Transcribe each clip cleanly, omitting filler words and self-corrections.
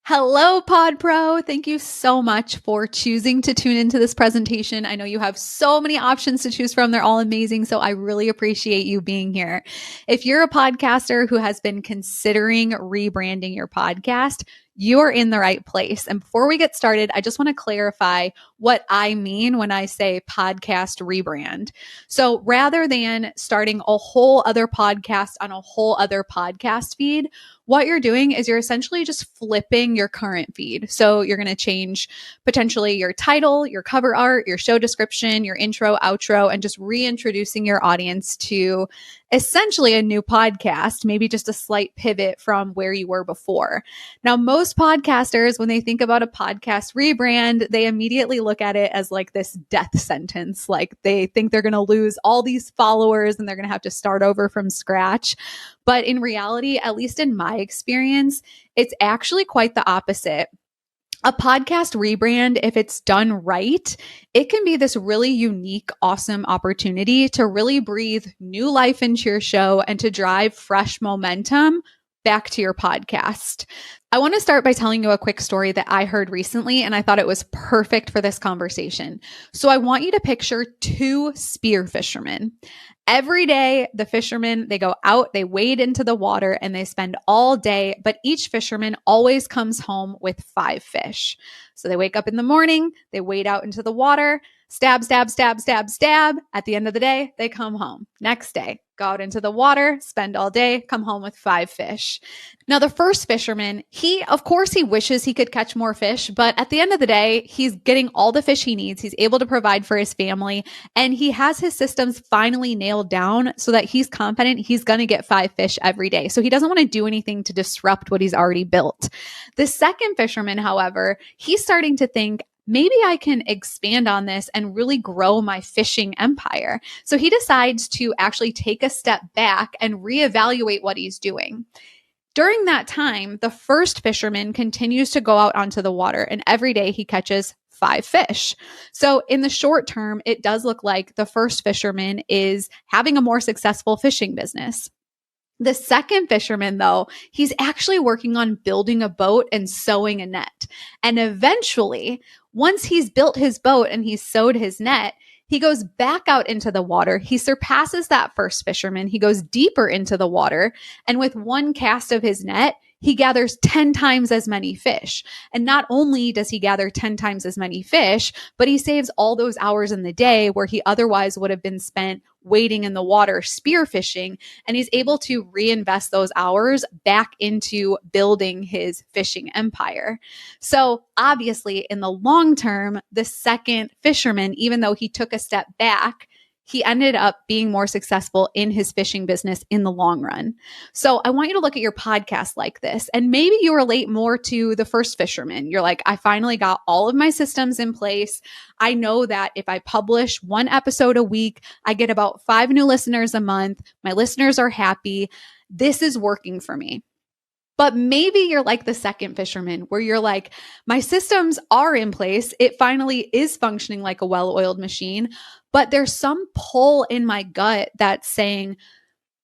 Hello, Pod Pro. Thank you so much for choosing to tune into this presentation. I know you have so many options to choose from. They're all amazing. So I really appreciate you being here. If you're a podcaster who has been considering rebranding your podcast, you're in the right place. And before we get started, I just want to clarify what I mean when I say podcast rebrand. So rather than starting a whole other podcast on a whole other podcast feed, what you're doing is you're essentially just flipping your current feed. So you're going to change potentially your title, your cover art, your show description, your intro, outro, and just reintroducing your audience to essentially a new podcast, maybe just a slight pivot from where you were before. Now, most podcasters, when they think about a podcast rebrand, they immediately look at it as like this death sentence. Like they think they're going to lose all these followers and they're going to have to start over from scratch. But in reality, at least in my experience, it's actually quite the opposite. A podcast rebrand, if it's done right, it can be this really unique, awesome opportunity to really breathe new life into your show and to drive fresh momentum back to your podcast. I want to start by telling you a quick story that I heard recently, and I thought it was perfect for this conversation. So I want you to picture two spear fishermen. Every day, the fishermen, they go out, they wade into the water, and they spend all day, but each fisherman always comes home with 5 fish. So they wake up in the morning, they wade out into the water, stab, stab, stab, stab, stab. At the end of the day, they come home. Next day, go out into the water, spend all day, come home with 5 fish. Now, the first fisherman, of course, he wishes he could catch more fish, but at the end of the day, he's getting all the fish he needs. He's able to provide for his family, and he has his systems finally nailed down so that he's confident he's going to get 5 fish every day. So he doesn't want to do anything to disrupt what he's already built. The second fisherman, however, he's starting to think, maybe I can expand on this and really grow my fishing empire. So he decides to actually take a step back and reevaluate what he's doing. During that time, the first fisherman continues to go out onto the water, and every day he catches 5 fish. So in the short term, it does look like the first fisherman is having a more successful fishing business. The second fisherman, though, he's actually working on building a boat and sewing a net. And eventually, once he's built his boat and he's sewed his net, he goes back out into the water. He surpasses that first fisherman. He goes deeper into the water. And with one cast of his net, he gathers 10 times as many fish. And not only does he gather 10 times as many fish, but he saves all those hours in the day where he otherwise would have been spent wading in the water, spearfishing, and he's able to reinvest those hours back into building his fishing empire. So obviously, in the long term, the second fisherman, even though he took a step back, he ended up being more successful in his fishing business in the long run. So I want you to look at your podcast like this. And maybe you relate more to the first fisherman. You're like, I finally got all of my systems in place. I know that if I publish 1 episode a week, I get about 5 new listeners a month. My listeners are happy. This is working for me. But maybe you're like the second fisherman where you're like, my systems are in place. It finally is functioning like a well-oiled machine, but there's some pull in my gut that's saying,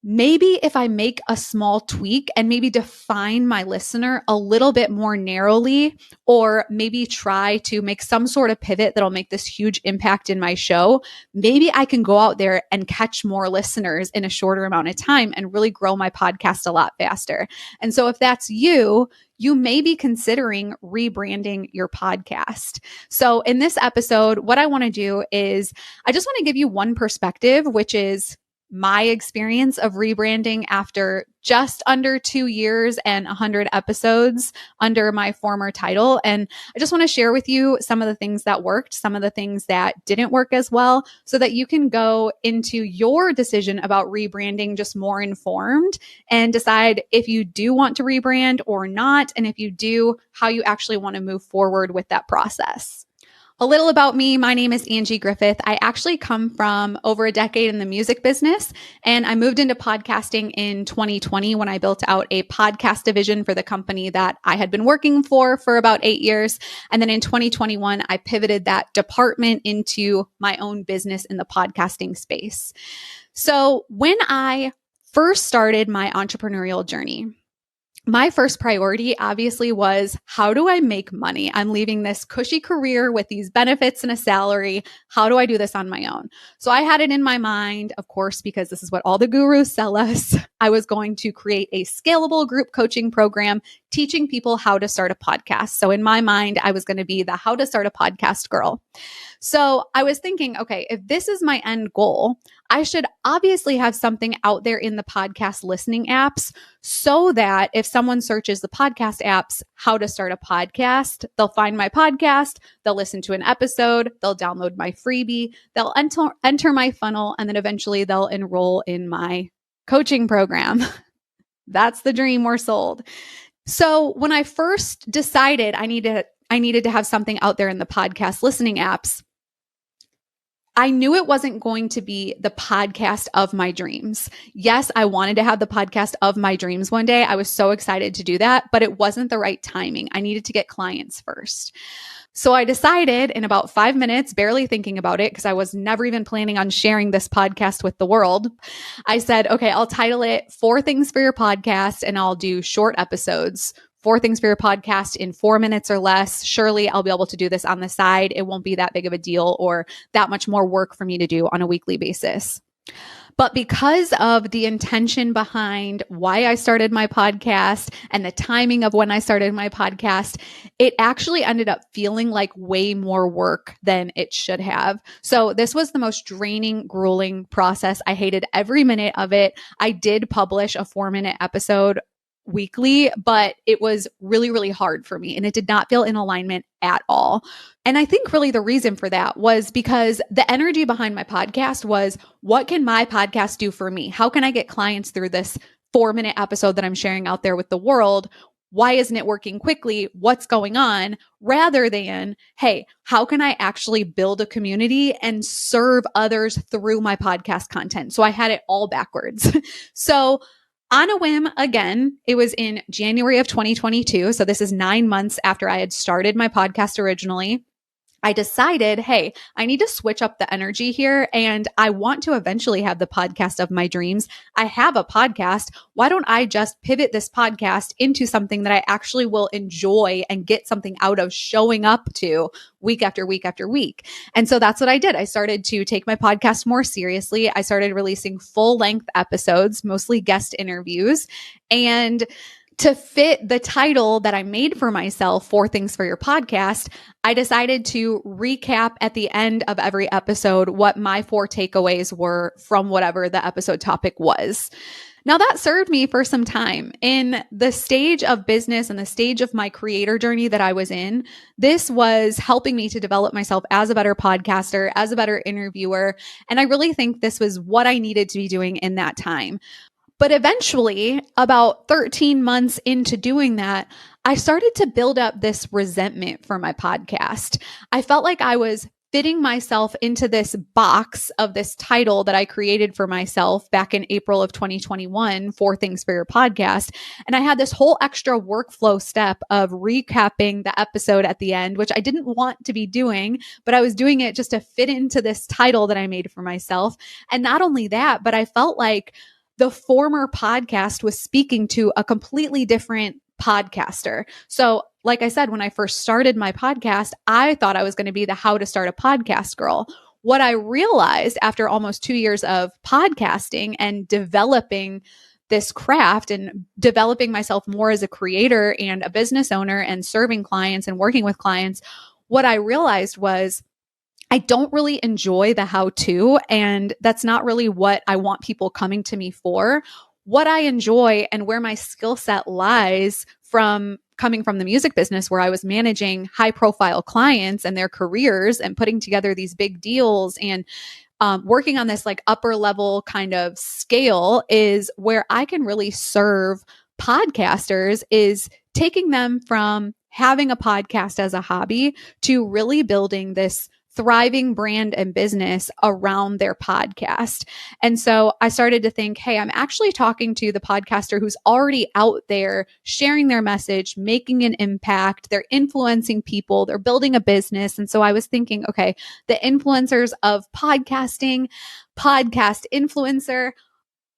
maybe if I make a small tweak and maybe define my listener a little bit more narrowly, or maybe try to make some sort of pivot that'll make this huge impact in my show, maybe I can go out there and catch more listeners in a shorter amount of time and really grow my podcast a lot faster. And so if that's you, you may be considering rebranding your podcast. So in this episode, what I want to do is I just want to give you one perspective, which is my experience of rebranding after just under 2 years and 100 episodes under my former title. And I just want to share with you some of the things that worked, some of the things that didn't work as well, so that you can go into your decision about rebranding just more informed and decide if you do want to rebrand or not. And if you do, how you actually want to move forward with that process. A little about me. My name is Angie Griffith. I actually come from over a decade in the music business, and I moved into podcasting in 2020 when I built out a podcast division for the company that I had been working for about 8 years. And then in 2021, I pivoted that department into my own business in the podcasting space. So when I first started my entrepreneurial journey, my first priority obviously was, how do I make money? I'm leaving this cushy career with these benefits and a salary. How do I do this on my own? So I had it in my mind, of course, because this is what all the gurus sell us. I was going to create a scalable group coaching program teaching people how to start a podcast. So in my mind, I was going to be the how to start a podcast girl. So I was thinking, okay, if this is my end goal, I should obviously have something out there in the podcast listening apps so that if someone searches the podcast apps, how to start a podcast, they'll find my podcast, they'll listen to an episode, they'll download my freebie, they'll enter my funnel, and then eventually they'll enroll in my coaching program. That's the dream. We're sold. So when I first decided I needed to have something out there in the podcast listening apps, I knew it wasn't going to be the podcast of my dreams. Yes, I wanted to have the podcast of my dreams one day. I was so excited to do that, but it wasn't the right timing. I needed to get clients first. So I decided in about 5 minutes, barely thinking about it, because I was never even planning on sharing this podcast with the world. I said, okay, I'll title it 4 Things for Your Podcast, and I'll do short episodes. 4 things for your podcast in 4 minutes or less. Surely I'll be able to do this on the side. It won't be that big of a deal or that much more work for me to do on a weekly basis. But because of the intention behind why I started my podcast and the timing of when I started my podcast, it actually ended up feeling like way more work than it should have. So this was the most draining, grueling process. I hated every minute of it. I did publish a 4-minute episode weekly, but it was really, really hard for me and it did not feel in alignment at all. And I think really the reason for that was because the energy behind my podcast was, what can my podcast do for me? How can I get clients through this 4-minute episode that I'm sharing out there with the world? Why isn't it working quickly? What's going on? Rather than, hey, how can I actually build a community and serve others through my podcast content? So I had it all backwards. So on a whim, again, it was in January of 2022. So this is 9 months after I had started my podcast originally. I decided, hey, I need to switch up the energy here and I want to eventually have the podcast of my dreams. I have a podcast. Why don't I just pivot this podcast into something that I actually will enjoy and get something out of showing up to week after week after week? And so that's what I did. I started to take my podcast more seriously. I started releasing full-length episodes, mostly guest interviews, and to fit the title that I made for myself, 4 Things for Your Podcast, I decided to recap at the end of every episode what my 4 takeaways were from whatever the episode topic was. Now that served me for some time. In the stage of business and the stage of my creator journey that I was in, this was helping me to develop myself as a better podcaster, as a better interviewer. And I really think this was what I needed to be doing in that time. But eventually, about 13 months into doing that, I started to build up this resentment for my podcast. I felt like I was fitting myself into this box of this title that I created for myself back in April of 2021, 4 Things for Your Podcast. And I had this whole extra workflow step of recapping the episode at the end, which I didn't want to be doing, but I was doing it just to fit into this title that I made for myself. And not only that, but I felt like the former podcast was speaking to a completely different podcaster. So like I said, when I first started my podcast, I thought I was going to be the how to start a podcast girl. What I realized after almost 2 years of podcasting and developing this craft and developing myself more as a creator and a business owner and serving clients and working with clients, what I realized was I don't really enjoy the how-to, and that's not really what I want people coming to me for. What I enjoy and where my skill set lies from coming from the music business, where I was managing high-profile clients and their careers and putting together these big deals and working on this like upper level kind of scale, is where I can really serve podcasters, is taking them from having a podcast as a hobby to really building this thriving brand and business around their podcast. And so I started to think, hey, I'm actually talking to the podcaster who's already out there sharing their message, making an impact. They're influencing people, they're building a business. And so I was thinking, okay, the influencers of podcasting, podcast influencer,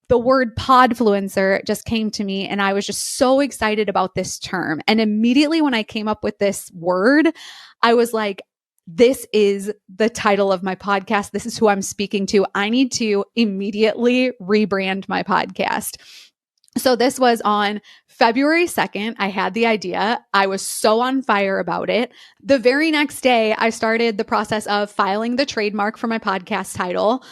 the word podfluencer just came to me, and I was just so excited about this term. And immediately when I came up with this word, I was like, this is the title of my podcast. This is who I'm speaking to. I need to immediately rebrand my podcast. So this was on February 2nd. I had the idea. I was so on fire about it. The very next day, I started the process of filing the trademark for my podcast title.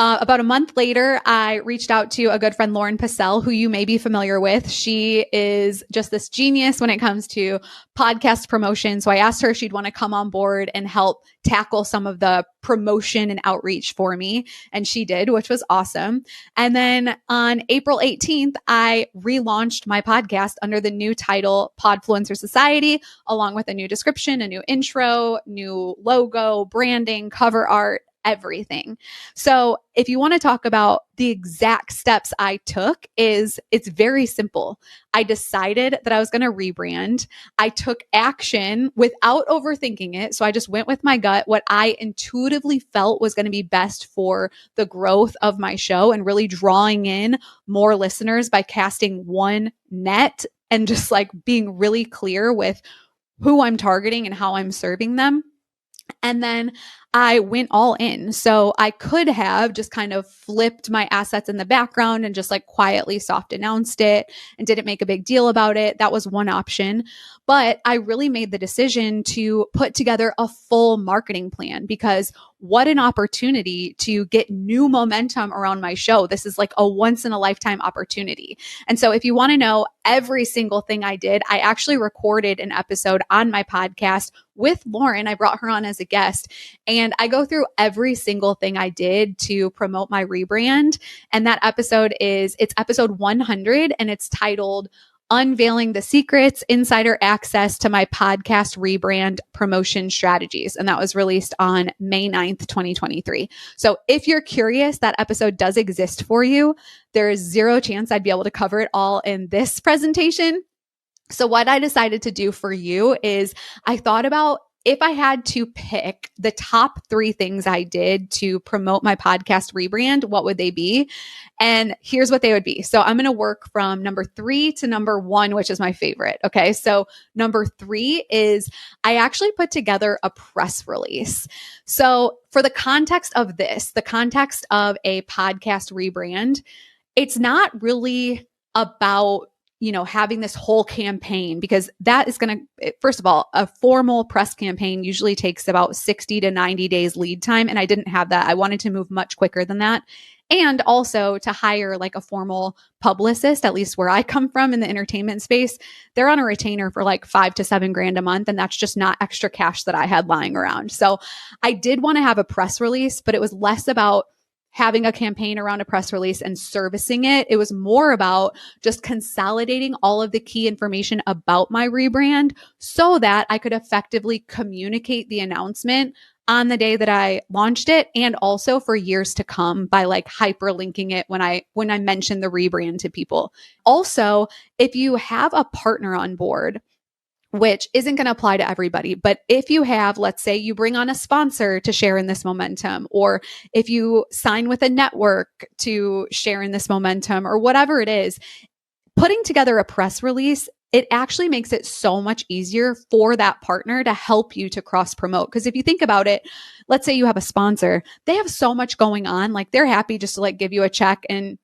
About a month later, I reached out to a good friend, Lauren Pacell, who you may be familiar with. She is just this genius when it comes to podcast promotion. So I asked her if she'd want to come on board and help tackle some of the promotion and outreach for me. And she did, which was awesome. And then on April 18th, I relaunched my podcast under the new title, Podfluencer Society, along with a new description, a new intro, new logo, branding, cover art, everything. So if you want to talk about the exact steps I took, it's very simple. I decided that I was going to rebrand. I took action without overthinking it. So I just went with my gut, what I intuitively felt was going to be best for the growth of my show and really drawing in more listeners by casting one net and just like being really clear with who I'm targeting and how I'm serving them. And then I went all in. So I could have just kind of flipped my assets in the background and just like quietly soft announced it and didn't make a big deal about it. That was one option. But I really made the decision to put together a full marketing plan, because what an opportunity to get new momentum around my show. This is like a once in a lifetime opportunity. And so if you want to know every single thing I did, I actually recorded an episode on my podcast with Lauren. I brought her on as a guest, and I go through every single thing I did to promote my rebrand. And that episode it's episode 100, and it's titled Unveiling the Secrets, Insider Access to My Podcast Rebrand Promotion Strategies. And that was released on May 9th, 2023. So if you're curious, that episode does exist for you. There is zero chance I'd be able to cover it all in this presentation. So what I decided to do for you is I thought about, if I had to pick the top 3 things I did to promote my podcast rebrand, what would they be? And here's what they would be. So I'm going to work from number 3 to number 1, which is my favorite. Okay. So number 3 is I actually put together a press release. So for the context of this, the context of a podcast rebrand, it's not really about having this whole campaign, because that is going to, first of all, a formal press campaign usually takes about 60 to 90 days lead time. And I didn't have that. I wanted to move much quicker than that. And also to hire like a formal publicist, at least where I come from in the entertainment space, they're on a retainer for like $5,000 to $7,000 a month. And that's just not extra cash that I had lying around. So I did want to have a press release, but it was less about having a campaign around a press release and servicing it. It was more about just consolidating all of the key information about my rebrand so that I could effectively communicate the announcement on the day that I launched it, and also for years to come by like hyperlinking it when I mention the rebrand to people. Also, if you have a partner on board, which isn't going to apply to everybody, but if you have, let's say you bring on a sponsor to share in this momentum, or if you sign with a network to share in this momentum, or whatever it is, putting together a press release, it actually makes it so much easier for that partner to help you to cross promote. Because if you think about it, let's say you have a sponsor, they have so much going on, like they're happy just to like give you a check and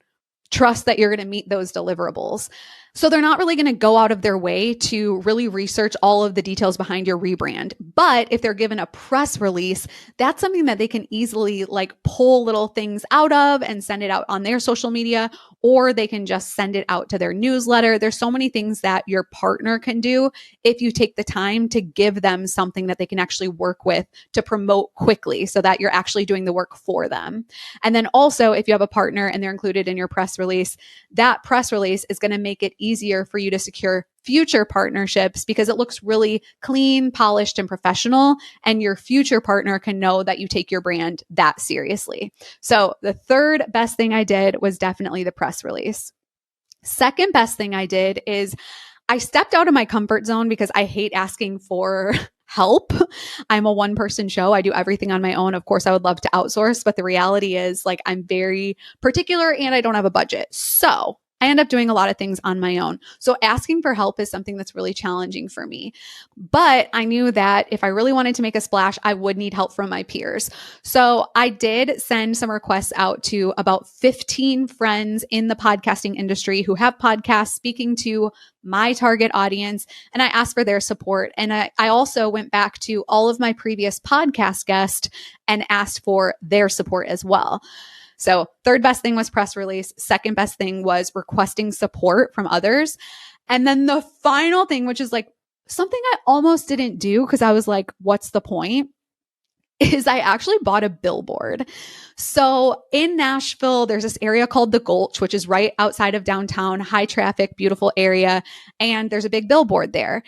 trust that you're going to meet those deliverables. So they're not really going to go out of their way to really research all of the details behind your rebrand. But if they're given a press release, that's something that they can easily like pull little things out of and send it out on their social media, or they can just send it out to their newsletter. There's so many things that your partner can do if you take the time to give them something that they can actually work with to promote quickly, so that you're actually doing the work for them. And then also, if you have a partner and they're included in your press release, that press release is going to make it easier for you to secure future partnerships because it looks really clean, polished, and professional. And your future partner can know that you take your brand that seriously. So the third best thing I did was definitely the press release. Second best thing I did is I stepped out of my comfort zone because I hate asking for help. I'm a one-person show. I do everything on my own. Of course, I would love to outsource, but the reality is like I'm very particular and I don't have a budget. So I end up doing a lot of things on my own. So asking for help is something that's really challenging for me. But I knew that if I really wanted to make a splash, I would need help from my peers. So I did send some requests out to about 15 friends in the podcasting industry who have podcasts speaking to my target audience. And I asked for their support. And I also went back to all of my previous podcast guests and asked for their support as well. So third best thing was press release. Second best thing was requesting support from others. And then the final thing, which is like something I almost didn't do because I was like, what's the point? Is I actually bought a billboard. So in Nashville, there's this area called the Gulch, which is right outside of downtown, high traffic, beautiful area. And there's a big billboard there.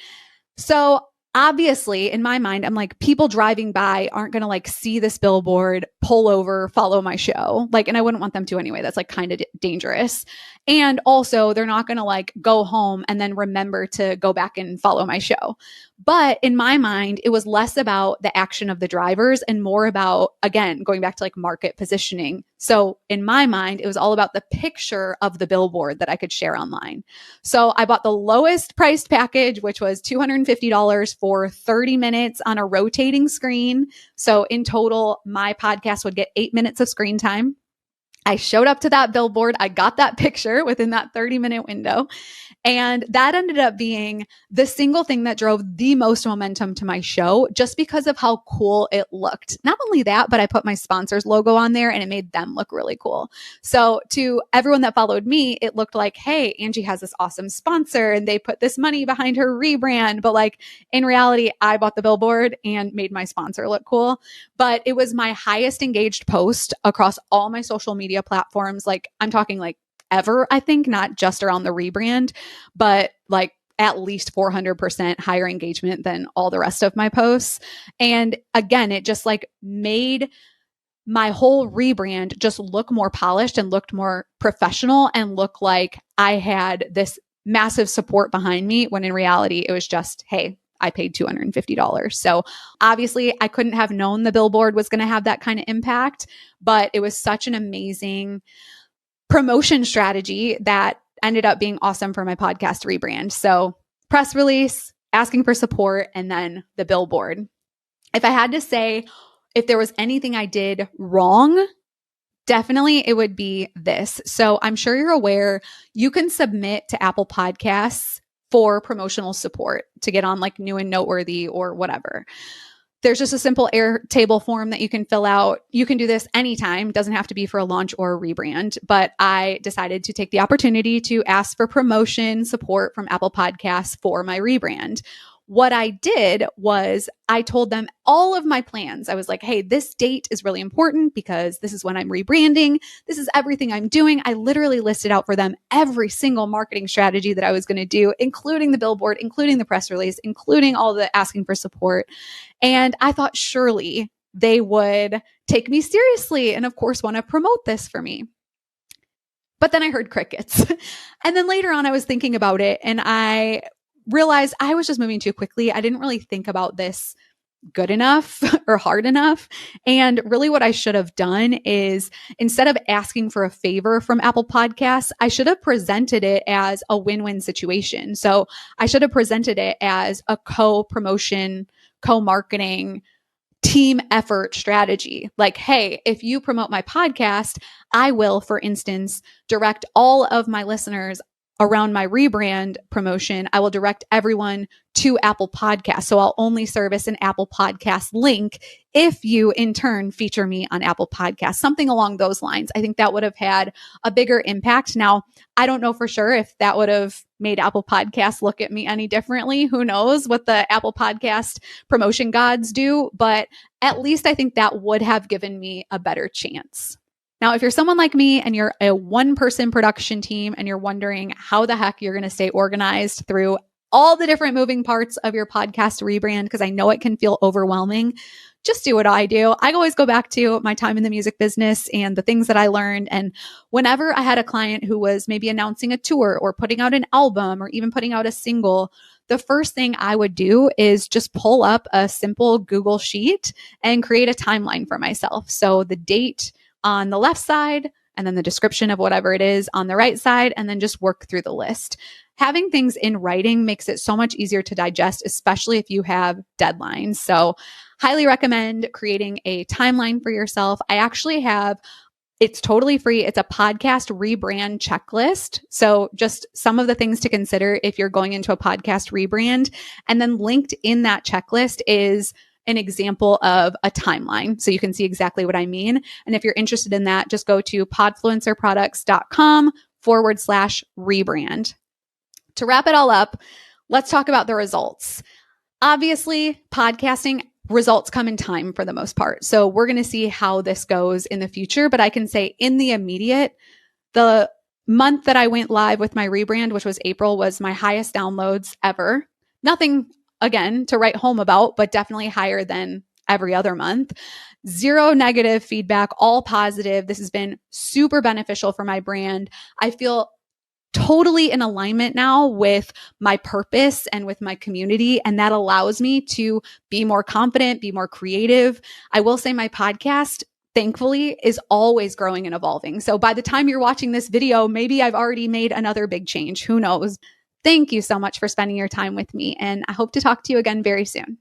So obviously, in my mind, I'm like, people driving by aren't going to like see this billboard, pull over, follow my show. Like, and I wouldn't want them to anyway. That's like kind of dangerous. And also they're not going to like go home and then remember to go back and follow my show. But in my mind, it was less about the action of the drivers and more about, again, going back to like market positioning. So in my mind, it was all about the picture of the billboard that I could share online. So I bought the lowest priced package, which was $250 for 30 minutes on a rotating screen. So in total, my podcast would get 8 minutes of screen time. I showed up to that billboard. I got that picture within that 30-minute window. And that ended up being the single thing that drove the most momentum to my show just because of how cool it looked. Not only that, but I put my sponsor's logo on there and it made them look really cool. So to everyone that followed me, it looked like, hey, Angie has this awesome sponsor and they put this money behind her rebrand. But like in reality, I bought the billboard and made my sponsor look cool. But it was my highest engaged post across all my social media platforms. Like I'm talking like ever, I think, not just around the rebrand, but like at least 400% higher engagement than all the rest of my posts. And again, it just like made my whole rebrand just look more polished and looked more professional and look like I had this massive support behind me when in reality, it was just, hey, I paid $250. So obviously I couldn't have known the billboard was going to have that kind of impact, but it was such an amazing promotion strategy that ended up being awesome for my podcast rebrand. So press release, asking for support, and then the billboard. If I had to say, if there was anything I did wrong, definitely it would be this. So I'm sure you're aware you can submit to Apple Podcasts for promotional support to get on like new and noteworthy or whatever. There's just a simple Airtable form that you can fill out. You can do this anytime. It doesn't have to be for a launch or a rebrand, but I decided to take the opportunity to ask for promotion support from Apple Podcasts for my rebrand. What I did was I told them all of my plans. I was like, hey, this date is really important because this is when I'm rebranding. This is everything I'm doing. I literally listed out for them every single marketing strategy that I was going to do, including the billboard, including the press release, including all the asking for support. And I thought surely they would take me seriously and of course want to promote this for me. But then I heard crickets. And then later on, I was thinking about it and I realized I was just moving too quickly. I didn't really think about this good enough or hard enough. And really what I should have done is instead of asking for a favor from Apple Podcasts, I should have presented it as a win-win situation. So I should have presented it as a co-promotion, co-marketing, team effort strategy. Like, hey, if you promote my podcast, I will, for instance, direct all of my listeners around my rebrand promotion. I will direct everyone to Apple Podcasts. So I'll only service an Apple Podcast link if you in turn feature me on Apple Podcasts, something along those lines. I think that would have had a bigger impact. Now, I don't know for sure if that would have made Apple Podcasts look at me any differently. Who knows what the Apple Podcast promotion gods do, but at least I think that would have given me a better chance. Now, if you're someone like me and you're a one-person production team and you're wondering how the heck you're going to stay organized through all the different moving parts of your podcast rebrand, because I know it can feel overwhelming, just do what I do. I always go back to my time in the music business and the things that I learned. And whenever I had a client who was maybe announcing a tour or putting out an album or even putting out a single, the first thing I would do is just pull up a simple Google sheet and create a timeline for myself. So the date on the left side, and then the description of whatever it is on the right side, and then just work through the list. Having things in writing makes it so much easier to digest, especially if you have deadlines. So highly recommend creating a timeline for yourself. I actually have, it's totally free. It's a podcast rebrand checklist. So just some of the things to consider if you're going into a podcast rebrand. And then linked in that checklist is an example of a timeline. So you can see exactly what I mean. And if you're interested in that, just go to podfluencerproducts.com/rebrand. To wrap it all up, let's talk about the results. Obviously, podcasting results come in time for the most part. So we're going to see how this goes in the future. But I can say in the immediate, the month that I went live with my rebrand, which was April, was my highest downloads ever. Nothing, again, to write home about, but definitely higher than every other month. Zero negative feedback, all positive. This has been super beneficial for my brand. I feel totally in alignment now with my purpose and with my community. And that allows me to be more confident, be more creative. I will say my podcast, thankfully, is always growing and evolving. So by the time you're watching this video, maybe I've already made another big change. Who knows? Thank you so much for spending your time with me. And I hope to talk to you again very soon.